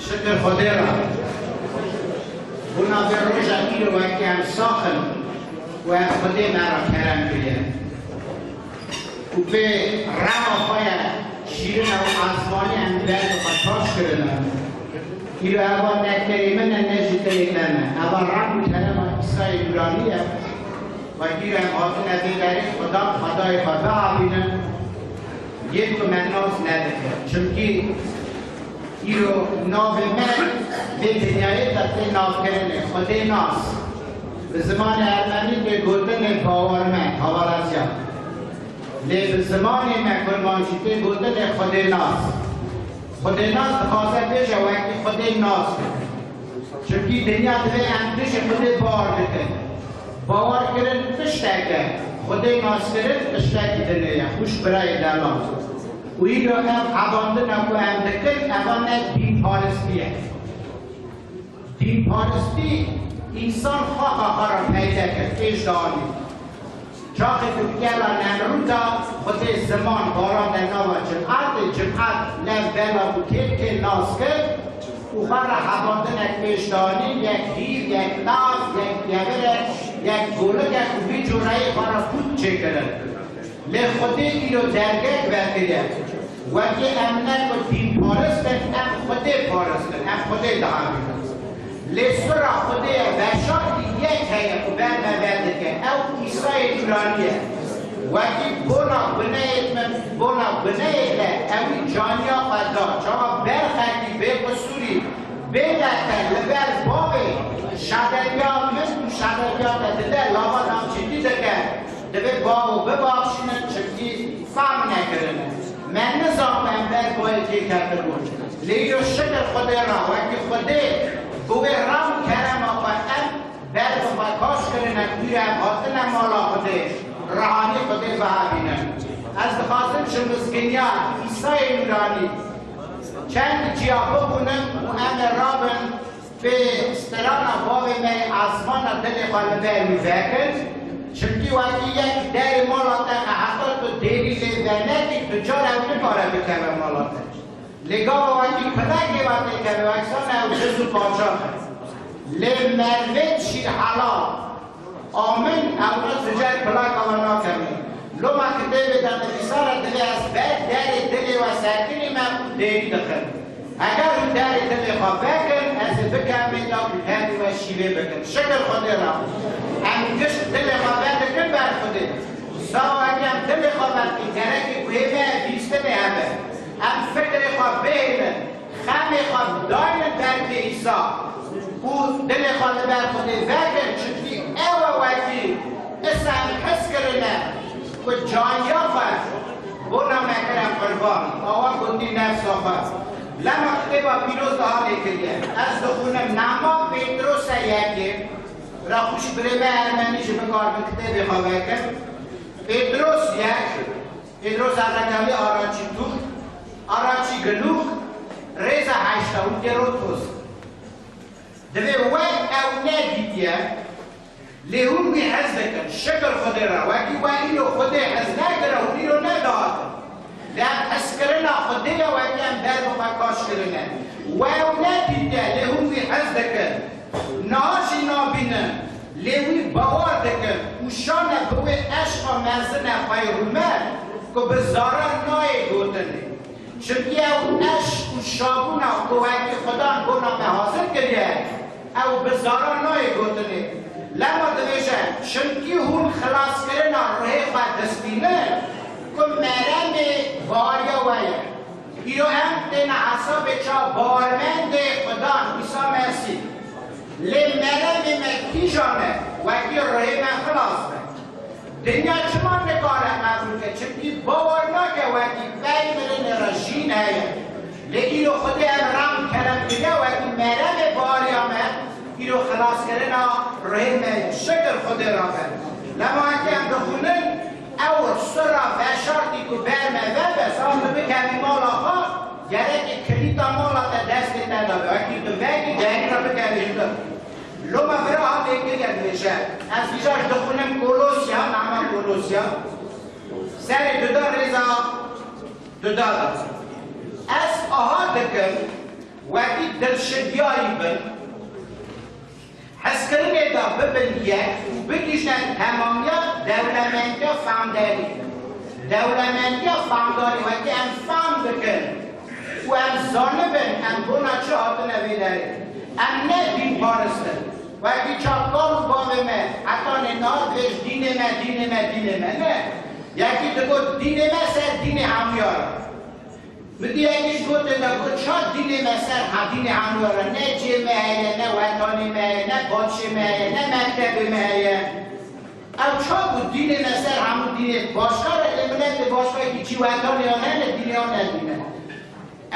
شكر خديرا بنا في روجا كيلو وكان ساخن وخدي مرا كرم بيه وفي رما فايا شيرنا وعزماني عندنا وفتاش كرنا كيلو أبا نكري من النجي تريكنا أبا رم كرم إسرائيل برانية وكيلو أمهاتنا في تاريخ خدای خدا بینن یک تو مناس نداره چونکی ایرو ناو من به دنیای دسته ناف کرنه خودی ناس به زمان ارمنی به گردن باورمن هاورازیا لی به زمان مکرمانشیده گردن خودی ناس بخواست بشه وقتی خودی ناس چونکی دنیا دوی اندش خودی بار بکن باور کردن تشتکه خودی ناس کردن تشتکی دنیا خوش برای دلان و این رو هم عبانده نکو هم دکن اوان دین پارستیه دین پارستی انسان خواه را پیدا کرد اجدانی چاقی که گلا نمرو دا خود زمان باران در نوا جمعت لب بلا بوتید که ناس کرد او خواه را عبانده نک اجدانی یک هیر، یک ناز، یک یوره، یک گولک، یک اوبی جورایی خواه را پود چه کرد لی خودی ایلو درگه بکره وقتی امنه که دین پارستن ام خودی پارستن ام خودی دهانی لیسورا خودی بشار یک هیه که بر مبرده که او ایسای ایرانیه وقتی بولا بنایت اوی جانیا خدا چاقا برخطی به قصوری بیدکتر لبر باقی شدریات مثل شدریات دده لاغا نامچیدی دکر دبه باقو بباقشنن چکی فهم نکرنه من نظامم بر باید که کرده بود لیو شکر خود را وقتی خودی بوی رام کرم آقا ام بر بکاش کرنه بیرم حاصلم مالا خودی روحانی خودی بهابینم از دخواستم شمسکنیا ایسای ایرانی چند جیا بکنم و ام رابن به استران بابی می آسمان دل خالده میفکر چونکی وقتی یک در مالاته حتی تو دیری لیبنه که تجار اونه کاره بکنه مالاته لگاه وقتی پدنگی وقتی که به وکسان او جزو پاچاه لی مروید شیر حلال آمین اونا سجای پلاک آوانا کنی لو ما کده بدم بسار دلی از بید داری دلی و ساکنی من دیری دخل اگر اون داری دلی خواه بکن از بکن میدا بکنی و شیوه بکن شکر خودی را ام کش دل خوابت کن بر خوده ساو اگم دل خوابت که گرک کوهمه بیسته به همه ام فکر خواب بهنه خم خواب داین در که ایسا او دل خوابت بر خوده وکر چونکی او وکی اسم حس کرنه و جانیا خواه بونا مکرم قربان آوا گندی نفس آخواه لما کتبا پیروز دهانه کریه از دخونم نما پیتروس یکی را خوش بره به ارمنیش بکار بکته بخواه کن پدروس پدروس ارکالی آراچی تو آراچی گلوخ ریزا هشتا و دیروتوس دوی وقت او ندیدیه لیهون بی حز دکن شکر خود را وکی و اینو خود حز نگره و اینو نداد لام حس کرنا خود یا وکی هم در مفکاش کرنه و او ندیده لیهون بی حز دکن ناشی نابینه لیوی باور دکن و شانه بوی عشق مرزنه پیرومه که بزاره نای گوتنه چونکه او عشق و شابونه که وکی خدا بونا محاصل کرده او بزاره نای گوتنه لما دویشه چونکه هون خلاص کرنا روی خود دستینه که مرم واریا ویه ایو هم تین حساب چا بارمند خدا ایسا مرسی لی مرم مکی جانه وکی روی من خلاص بند دنیا چما نکاره قبول که چونکه باور نکه وکی بی مرن رژین هیه لی ایو خود رم کرم دیگه وکی مرم واریا من ایو خلاص کرنا روی من شکر خود را بند لما اگه هم بخونن او سرا بشارتی که برمه ببه سال بکنی مالا خواه گره که کلیتا مالا تا دست نداره وکی تو بگی دهی را بکنی لما برا هم دیگه میشه از بیشاش دخونم کولوسیا نعمه کولوسیا سر دودا ریزا دودا دارم از آها دکن وکی دلشدیاری بن حس کرنه دا ببن یک و بگیشن تمامیت دولمندی فامداری وکی ام فام دکن و ام زانبن ام بونا چه آتنه بیداره ام نه دین پارستن وکی چاپکار و بامه حتی نار بیش دین من نه یکی دکو دین من سر دین همیاره بدی یکیش گوته دکو چا دین من سر دین همیاره نه جمعه نه وطانی نه بادشه نه مکتب او چا بود دین من سر همون دین باشکار امنت باشکاری که چی وطانی نه دین ها ندینه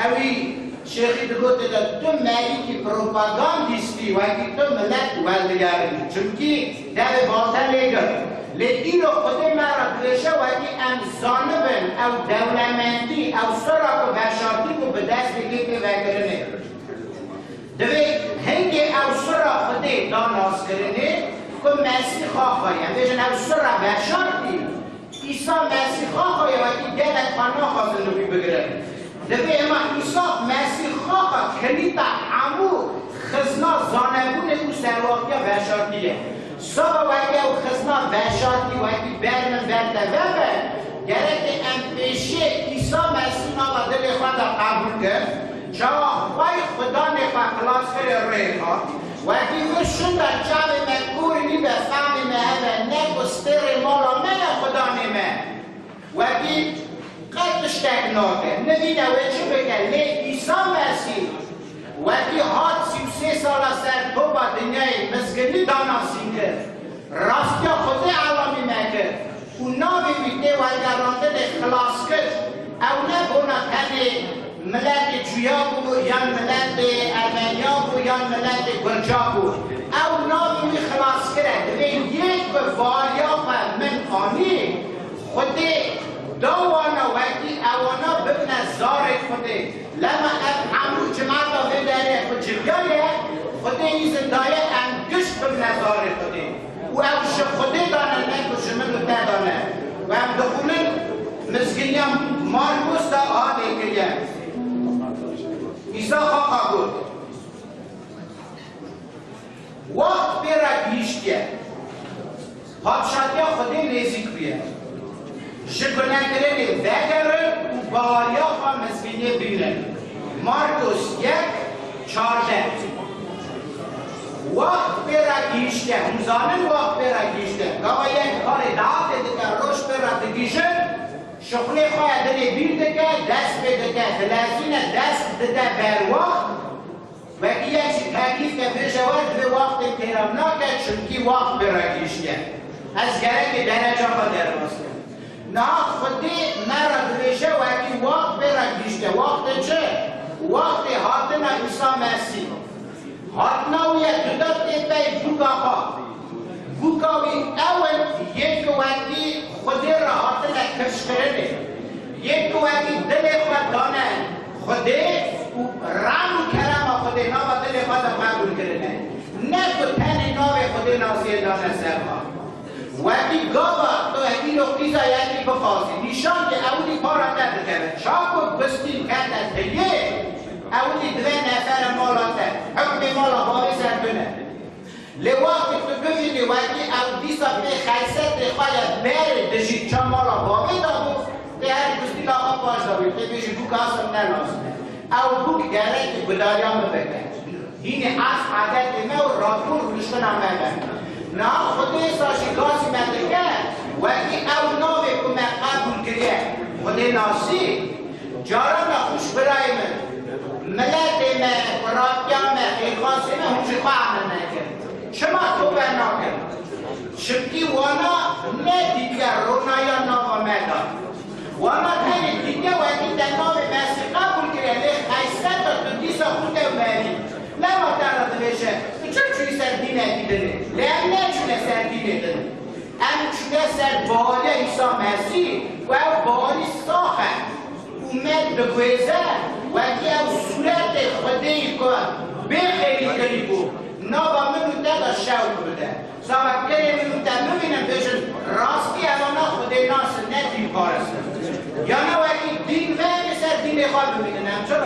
اوی شیخی دگوته دا تو مری که پروپاگاندیستی و که تو ملت ولدگردی چونکی در باطل لیگر لیکی رو خود مرا دوشه و که ام زانبن او دولمندی او سراک و بشارتی کو به دست بگی که وگرنه دوی هنگی او سراک خود داناز کرنه که مسیح خواه خواهیم بیشن او سراک بشارتی ایسا مسیح خواه خواهیم و که دلت پناه خواه زندگی بگرنه دبی اما ایسا مسیح خواه کلیتا همو خزنا زانبون او سرواقی بشارتیه سابا وقتی او خزنا بشارتی وقتی برمن برده گره که ام پیشه ایسا مسیح نالا دل خود قبول کرد چاوا خواهی خدا نفع خلاص کرد ریخا وقتی وشون در جاب مکوری نی به فهمی مهبه نگستر مالا من خدا نمه وقتی قدش تکناکه نبینه و چه بگه لی ایسا مسیح وقتی هات 33 سال سر تو با دنیای مزگنی داناسی کرد راستیا خود علامی مکرد و نامی بیده و درانده خلاص کرد او نبونا تنی ملت جویا بود یا ملت ارمنیا بود یا ملت گرجا بود او نامی خلاص کرد یک باریا من آنی خود دوانا وقتی اوانا ببنه زاره خوده لما امرو جمعتا بداره خود جبیایه خوده این زندایه انگشت ببنه زاره خوده و اوش خوده دانه نه که شمالو دانه و هم دخولن مسکینیم مارکوس دا آده که ایسا خواه بود وقت بیره گیشتیه پادشاهی خوده نیزیک بیه شکنه کرنی وگرن و باریا خواه مسکینی بیرن مارکوس 1:14 وقت بیره گیشته همزانن وقت بیره گیشته گاوا یک کار دعات دکه روش بیره دگیشه شخلی خواه دلی بیر دکه دست بدکه دلازین دست دده بر وقت و یک تکلیف که بشود به وقت تیرم ناکد چونکی وقت بیره گیشته از گره که درجه خود در ماسته نه خودی مرا دویشه وقتی وقت برگیشته وقت چه؟ وقت هاتنا عیسی مسیح هاتنا و یک دودت ایتای بوکا خواه بوکاوی اول یک وقتی خودی را کش کرده یک وقتی دل خود دانه خوده رام و کرم خوده نام دل خود قبول کرده نه تو تن نام خوده ناسی دانه سرها وقتی گاوا تو همی نقیزا یکی بخواستی نیشان که اولی پارا نداره چاکو بستین کرده تیه اولی دوه نفر مالاته حکم مالا باقی سردونه لوقتی تو ببینی وقتی او دیسا به خیست خواهد بره دشید چا مالا باقی دادو ده هر بستی لاغا باش دارید که بیشی بو کاسم نلاسته او بوک گره که بداریان بکن این از عادت ما و راکون روشتن آمده نه خودی ساشی گاسی مدرکه وقتی او نامه که من قبول کریه خودی ناسی جارا نخوش برای من ملت من رابطه من خیخاسی من همچه خواهم نکرد شما تو برناکن شبکی وانا نه دیگر رونایا نام آمده وانا تنی دیگه وقتی در نام مسی قبول کریه لیخ خیسته تا تو دیسا خوده و بری لما تعرض بشه چون سردینه دیدنه لأنه چون سردینه دیدنه ام چون سرد بالی عیسی مسیح و او بالی ساخه اومد بگویزه و که او صورت خودهی کن بخیلی کری بود نابا منو دادا شوق بوده سابقه منو دادا ببینم بشن راستی اوانا خوده ناس ندیم کارسته یا نه وقتی دین وقتی سر دین خواه ببینم چرا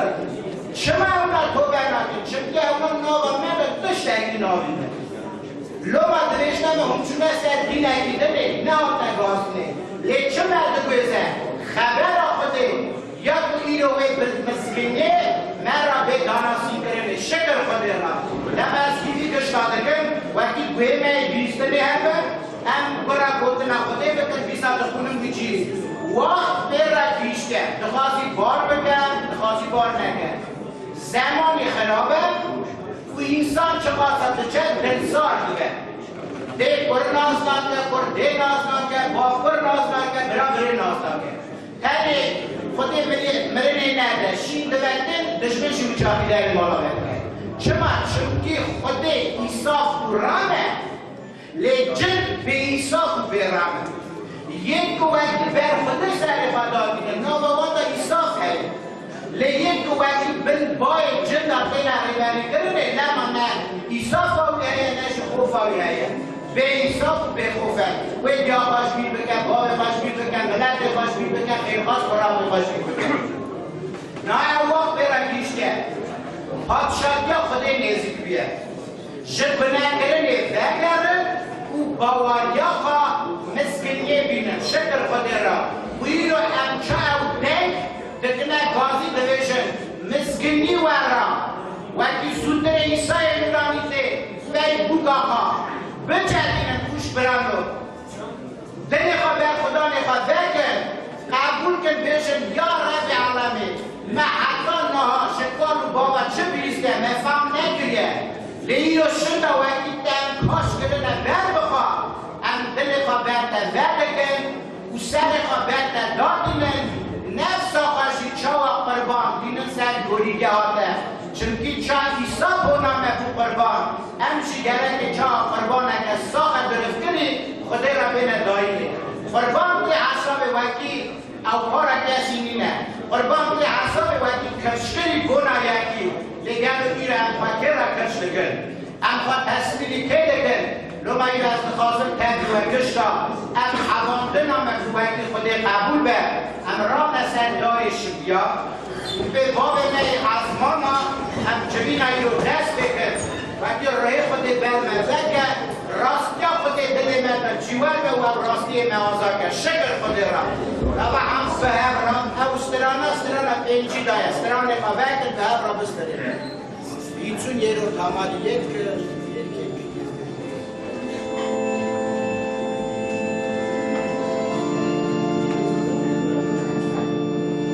شما اونا توبه نکن چون اونا نابا من دشتگی نابیده لما درشتم همچونه سر دین اگیده نه آتا گاز نه لی چه مرد گوزه خبر آخده یا تو ایروی مسکینه من را به داناسی کرده شکر خوده را لما از کیزی دشتاده کن وقتی گوه من بیسته نه همه هم برا گوته نخوده بکن بیسا دخونم بیچی وقت بر را پیشته دخواسی بار بکن دخواسی بار نکن زمانی خرابه و انسان چه قاصد چه دلسار دیگه ده پر ناز ناکه پر ده ناز ناکه با پر ناز ناکه برا بره ناز ناکه تنی خودی مرنه نده شین دوکتن دشمنشی بچاقی داری مالا بکنه چما چونکی خودی ایساف و رامه لیجن به ایساف و به رامه یک وقتی بر خودی سر خدا دیگه نابواتا ایساف هست لیک وقتی بن بای جن داخل عریبانی کرده لما نه ایساف آویه نش خوف آویه به ایساف به خوفه و جا خوشبیر بکن باب خوشبیر بکن ملت خوشبیر بکن خیرخواست قرآن خوشبیر بکن نه وقت برنگیش که پادشاهی خودی نزدیک بیه جد بنگرنه بگرن و باوریا خواه مسکنیه بینن شکر خودی را وی رو امچه او بنگ دکنه گازی دویشن مسکنی ورا وکی سودر ایسای نورانیده وی بوگاها بچردینن خوش برانو دل خواه بر خدا نخواه بکن قبول کن بیشن یا رب عالمی ما حتی نها شکار و بابا چه بیسته ما فهم نگریه لیل و شنده وکی دم کاش کرده بر بخواه ام دل خواه برده بردکن و سر خواه برده دادینن نفس آقاشی چا قربان دینن سر گریگه آده چونکی چا ایسا بونامه بو قربان امشی گره که چا قربان اگه ساقه درست کنی خود را بینه داییه قربان که حساب وکی او پارا کسی نینه قربان که حساب وکی کشکری گناه یکی لگل ایره ام فکر را کشتگن ام خود تصمیلی که دکن لما ایره از نخواستم تنگی و کشتا ام حوانده نامه وکی خود قبول به ام را نسل دایش بیا به باب نی حزمانا ام جبین ایرو دست بکن وقتی رای خود برمزه که راستی خود دل من جیوال به و راستی موازا که شکر خود را و هم به هم را او استرانه پینچی دای استرانه قوکن به هم را بسترین بیچون یه رو تمالی یک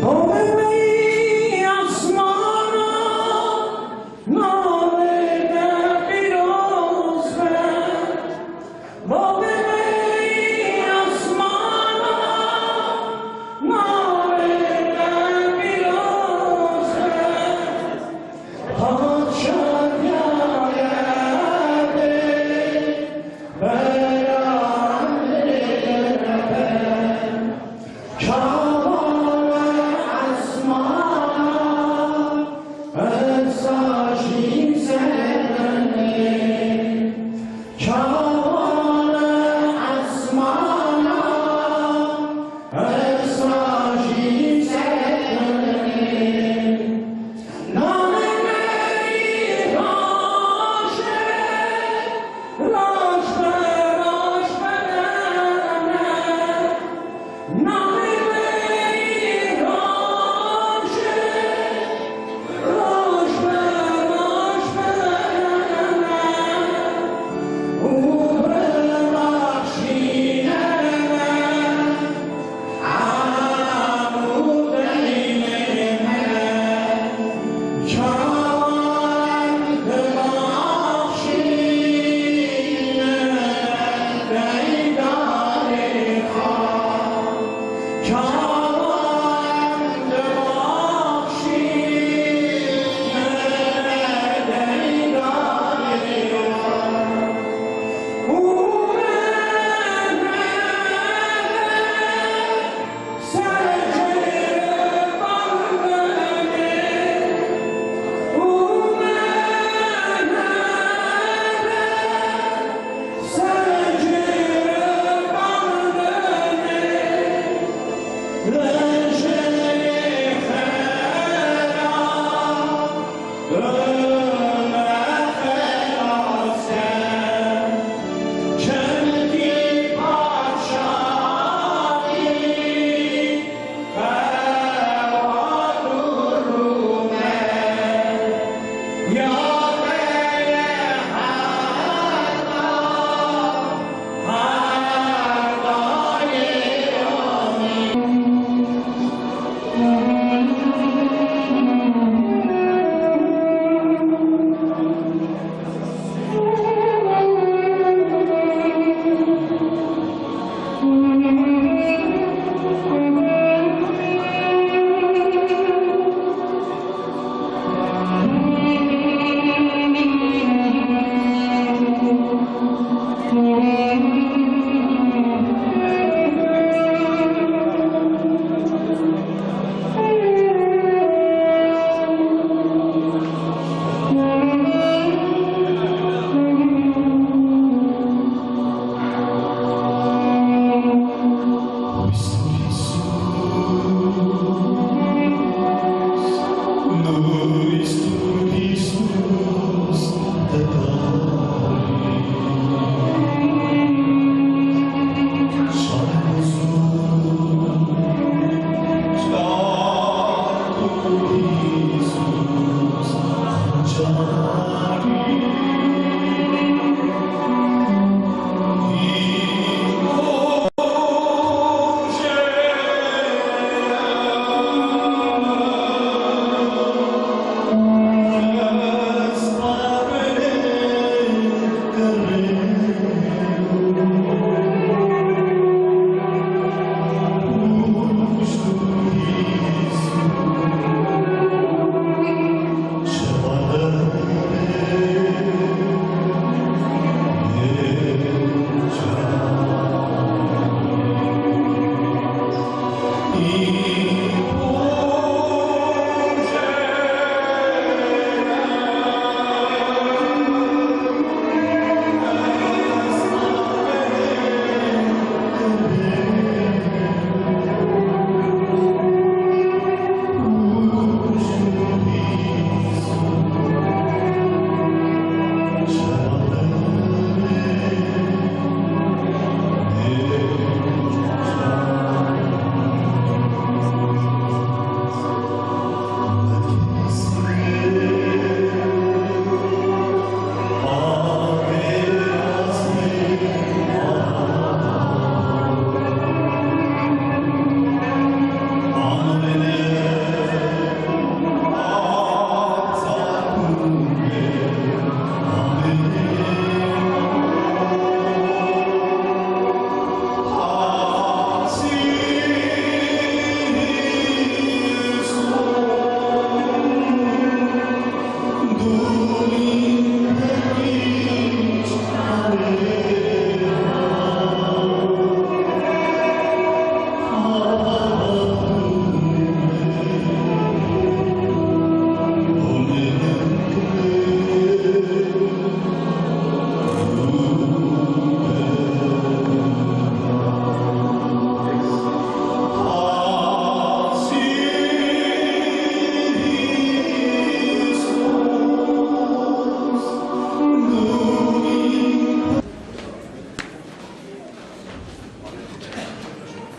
Oh,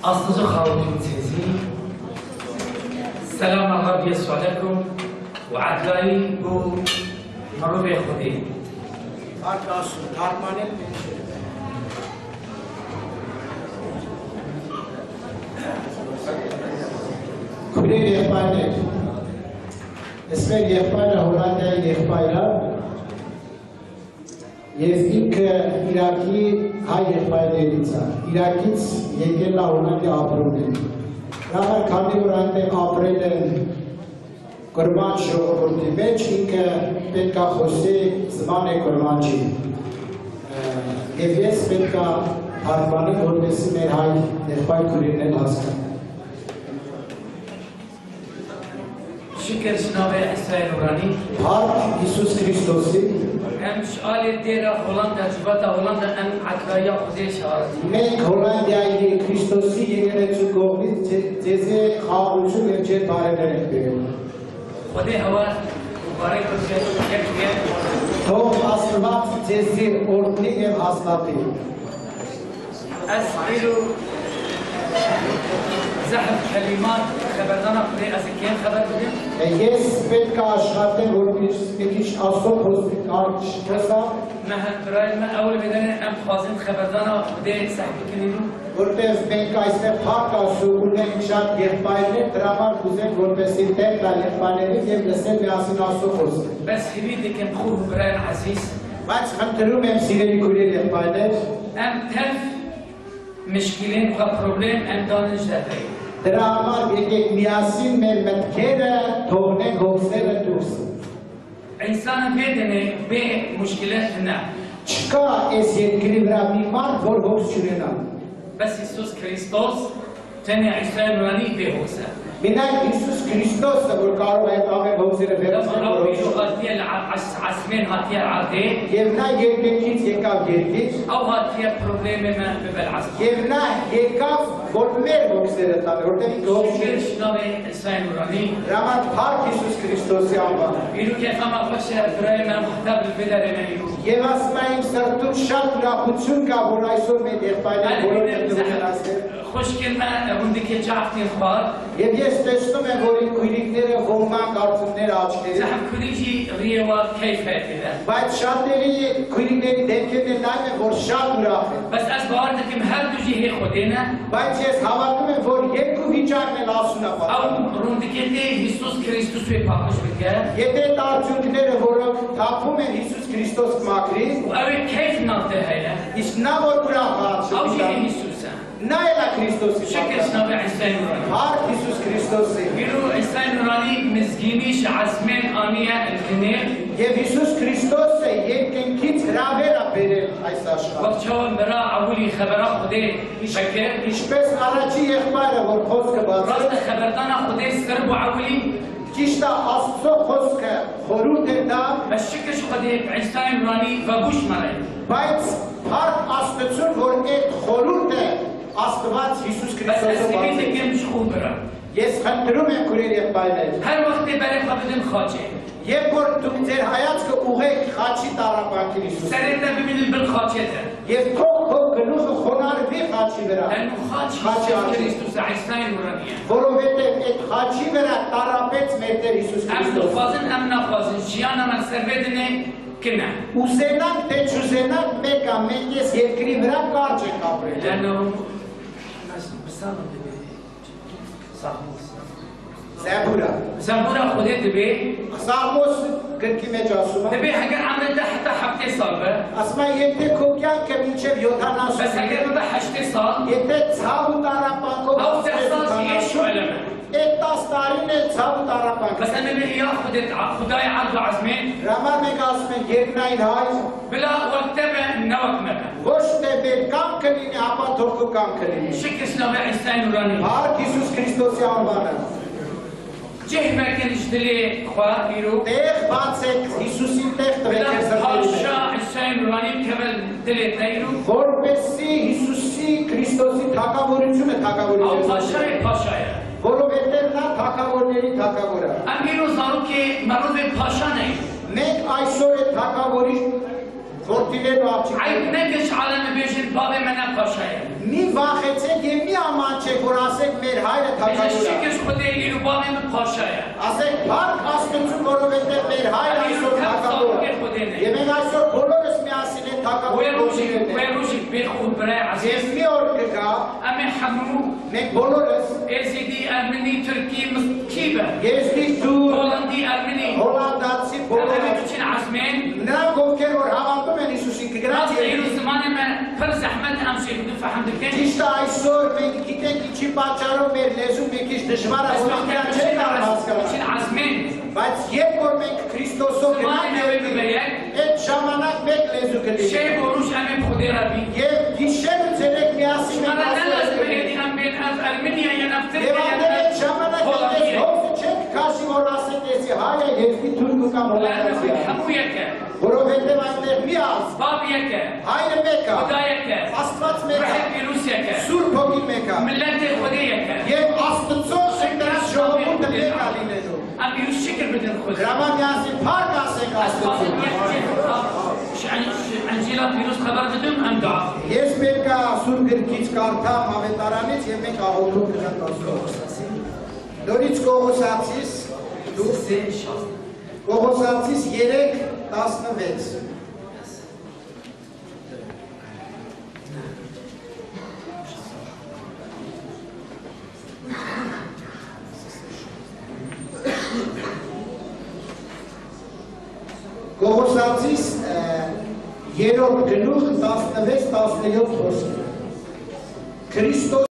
أصدقاء خاوتين سيزي السلام عليكم يسوعكم وعدلائي بو مروبي خودي Arkadaş, Arman'ın Kule yehpane اسم yehpane هولندا yehpayla Եվ ինքը Իրաքի հայ եղբայրներից է, Իրաքից եկել է Հոլանդիա ապրում է։ Ռամար քանի որ այնտեղ ապրել են կրման ժողովրդի մեջ, ինքը պետք է խոսի զման է կրմանջի։ Եվ ես պետք է հարմարի, որպեսզի մեր հայ եղբայր քույրերն հասկանան։ شكر جناب عیسی نورانی Հարկ Հիսուս Քրիստոսի ام سؤال ديرا هولندا جبتا هولندا ام عدلايا خودي شهادتي մենք Հոլանդիայի Քրիստոսի եկեղեցու կողմից ձեզ խաղաղություն եւ ջեր բարերներ ենք բերում։ خودي هوا مبارك بك يك Թող Աստված ձեզ օրհնի եւ հաստատի։ اسئلو زحف كلمات خبردانا خودي ازكين خبر بدم Ես պետք է աշխատեմ, որպես մի քիչ Աստծո խոսքը مهن براي ما اول بدنا ام خازن خبردانا خودي سحب كنينو որտեղ մենք այստեղ փառք Աստծո ունենք շատ եղբայրներ, դրա համար կուզենք որպեսզի տեղ տալ եղբայրներին եւ լսեն միասին Աստծո խոսքը։ بس هبيدك مخوه براي عزيز Բայց խնդրում եմ սիրելի քույրեր եղբայրներ, ام تف مشكلين وبروبليم ام دانش دافعي դրա համար եկեք միասին մեր մտքերը թողնենք հոգսերը դուրս։ انسان بدنا بمشكلاتنا Չկա այս երկրի վրա մի մարդ, որ հոգս չունենա։ بس يسوس كريستوس تاني عيسى نوراني بهوسا Մենակ Հիսուս Քրիստոսը, որ կարող է այդ ամեն հոգսերը վերացնել, لما ربي هاتيا عسمين هاتيا عادي եւ նա երկրից եկավ երկից, او هاتيا بروبليم ما بالعسل եւ նա եկավ, որ մեր հոգսերը տանը, որտեղ ինքը հոգս شيرش نوي عيسى نوراني Ռաման Փառք Հիսուս Քրիստոսի անվանը։ يقولوا كيف ما خش براي ما مختار البلاد ما يقولوا Եվ ասում եմ իմ սրտում շատ ուրախություն կա, որ այսօր մեր եղբայրները բոլորը դուրս ասել։ خوش كلمة عندك جعفتي الخبار Եվ ես տեսնում եմ, որ իմ քույրիկները ոմանք արցունքներ աչքերի, زحف كليجي ريوا كيف هكذا բայց շատերի քույրիկների դեմքերն նայում եմ, որ շատ ուրախ են։ بس أسبوعنا كم هل تجي هي خدينا Բայց ես հավատում եմ, որ երկու վիճակն էլ ասունապատ։ أو روندكتي يسوس كريستوس ويباقش بك Եթե այդ արցունքները, որոնք թափում են Հիսուս Քրիստոս մաքրի, أو كيف ننتهي իսկ նա որ ուրախ أو شيء աչքի يسوسا նա էլ է Քրիստոսի شكل մաքրի։ سنابع عيسى نوراني Փառք Հիսուս Քրիստոսի։ يقولوا عيسى نوراني مزجينيش عزمين آنية الكنير Եվ Հիսուս Քրիստոսը երկնքից հրավեր է բերել այս աշխարհ։ وقت شو مرا أولي خبرات خدي بكر Ինչպես առաջի եղբայրը, որ խոսքը բացել, راست خبرتنا خدي سرب وعولي ճիշտ է Աստծո խոսքը խորհուրդ է դա, بس شكل شو خدي عيسى نوراني وبوش مري բայց Փառք Աստծուն, որ այդ խորհուրդը Աստված Հիսուս بس Քրիստոսը أسبيت բացել։ كم شخو برا Ես խնդրում եմ քուրեր եղբայրներ, هر وقت بري خبدن خاجي երբ որ դուք ձեր հայացքը ուղեք խաչի տարապանքին Հիսուս, سرنا بمن بالخاجته եւ թող քո գլուխը խոնարհվի խաչի վրա, لأنه خاج يسوع كريستوس عيسى نورانية որովհետեւ այդ խաչի վրա տարապեց մեր Տեր Հիսուս أم Քրիստոսը։ نخازن أم نخازن جيانا من سربدني كنا Ուզենանք թե չուզենանք մեկ է, մենք ես երկրի վրա կարճ ենք ապրել։ لأنه Զեբուրա։ زبورة خدت بي Սաղմոս գրքի մեջ ասում է, تبي حاجة عملتها حتى حبتي صلبة ասում է, եթե քո կյանքը մինչև بس 70 حاجة ما حشتي صال եթե ցավ ու տարապանքով أو تحصل إيش علمه այդ 10 տարին է ցավ ու տարապանք։ بس أنا بدي إياه خداي عرض عزمين Ռամա մենք ասում ենք երկնային հայր, بلا وقت تبع نوك مبا ոչ թե մեր կամքը լինի, ապա թող քո կամքը լինի։ شكل سلامة عيسى نوراني Փառք Հիսուս Քրիստոսի անվանը։ جه ما كان يشتري خوا يرو Տեղ բացեք Հիսուսի տեղ տվեք بلا ձեր սրտերին։ هاشا عيسى نوراني كمل دليل تايرو Որպեսզի Հիսուսի Քրիստոսի թագավորությունը أو թագավորություն։ باشاي باشايا Որովհետև նա թագավորների թագավոր է։ أميرو زاروكي مروف باشاني Մենք այսօր է թագավորի որդիներու աղջիկներ։ عيب نقش على نبيجن بابي منا باشايا Մի վախեցեք եւ մի ամանչեք, որ ասեք մեր հայրը إذا թագավոր է։ شكش خدي يرو بابي من باشايا Ասեք Փառք Աստծուն, որովհետև մեր հայրը այսօր թագավոր է։ Եվ մենք այսօր բոլորս միասին ենք թագավորություններ։ ويروجك بيخو براي عزيز Ես մի օր կգա, أمي حمو մենք բոլորս إزيدي أرمني تركي مسكيبة եզդի դու هولندي أرمني հոլանդացի أنا բոլորը بتشين عزمين նրանք ովքեր որ հավատում են Հիսուսին կգրանց راس يرو زمان ما پر زحمت امشي نفهم دكان Ճիշտ է այսօր մենք գիտենք ինչի պատճառով մեր լեզուն մի քիչ դժվար է, որ մենք չենք կարող հասկանալ։ عزمين Բայց երբ որ մենք Քրիստոսով գնանք, այդ ժամանակ մեկ լեզու կլինի։ شيء بروش امام خدي ربي Եվ գիշեր ու ցերեկ միասին انا մենք دلس ասում بيدي ام بين ارمينيا يا Եվ نفتريا այդ ժամանակ ես հոգը չենք քաշի որ ասեք էսի հայ է երկի թուրք կամ لانه في հոլանդացի։ حمويك Որովհետև այնտեղ մի աս, بابيك հայրը մեկ է, خدايك Աստված մեկ է, رحب روسيك Սուրբ Հոգին մեկ է։ ملت خديك Եվ Աստծո շնորհած ժողովուրդը մեկ է լինելու։ ام بيروش شكر بدل خد Գրամա միասին փառք ասեք Աստծո։ انجيلا بيروس خبر بدون ام دعاء Ես մեկը Սուրբ գրքից կարդամ ավետարանից եւ մենք աղոթում կգանք Աստծո։ Նորից Կողոսացիս Կողոսացիս 3:16 Կողոսացիս 3 գլուխ 16-17 խոսք։ Քրիստոս